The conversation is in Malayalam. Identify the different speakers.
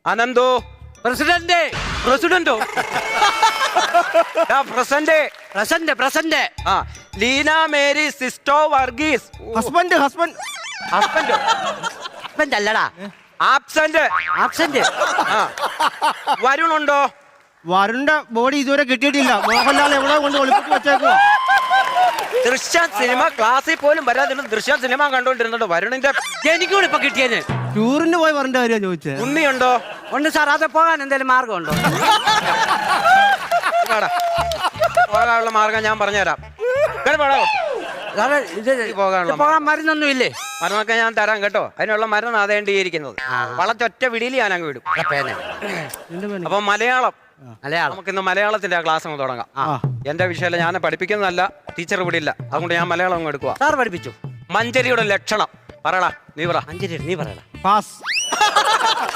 Speaker 1: അനന്തു.
Speaker 2: പ്രസിഡന്റ്.
Speaker 1: പ്രസിഡന്റോ? പ്രസന്റ്. ആ, ലീന മേരി സിസ്റ്റോ വർഗീസ്.
Speaker 3: ഹസ്ബൻഡ്
Speaker 2: ഹസ്ബൻഡ് അല്ലടാ,
Speaker 1: ആബ്സെന്റ്. ആ, വരുണുണ്ടോ?
Speaker 3: വരുണിന്റെ ബോഡി ഇതുവരെ കിട്ടിയിട്ടില്ല. മോഹൻലാൽ എവിടെ കൊണ്ട് ഒളിപ്പിച്ച് വെച്ചേക്കുവാ.
Speaker 1: ദൃശ്യ സിനിമ ക്ലാസ്സിൽ പോലും വരാതിരുന്ന ദൃശ്യ സിനിമ കണ്ടോണ്ടിരുന്നുണ്ട്. വരുണിന്റെ
Speaker 2: എനിക്കൂടെ ഇപ്പൊ കിട്ടിയത്.
Speaker 3: ടൂറിന് പോയി വരേണ്ട കാര്യം ചോദിച്ചത്.
Speaker 1: ഉണ്ണിയുണ്ടോ?
Speaker 2: ഉണ്ട് സാർ, അത് പോകാൻ എന്തെങ്കിലും മാർഗമുണ്ടോ?
Speaker 1: പോകാനുള്ള മാർഗം ഞാൻ പറഞ്ഞുതരാം.
Speaker 2: സാറേ, പോകാൻ മരുന്നൊന്നും ഇല്ലേ?
Speaker 1: മരുന്നൊക്കെ ഞാൻ തരാം കേട്ടോ. അതിനുള്ള മരുന്ന് അതേണ്ടിയിരിക്കുന്നത്. വളച്ചൊറ്റ വിടിയിൽ ഞാൻ അങ്ങ് വിടും. അപ്പൊ മലയാളം നമുക്കിന്ന് മലയാളത്തിന്റെ ആ ക്ലാസ് അങ്ങ് തുടങ്ങാം. എന്റെ വിഷയം ഞാൻ പഠിപ്പിക്കുന്നതല്ല, ടീച്ചർ വിടില്ല. അതുകൊണ്ട് ഞാൻ മലയാളം അങ്ങ് എടുക്കുക.
Speaker 2: സാർ പഠിപ്പിച്ചു.
Speaker 1: മഞ്ചരിയുടെ ലക്ഷണം പറയടാ. നീ പറ.
Speaker 2: മഞ്ചരി നീ പറയടാ.
Speaker 3: പാസ്.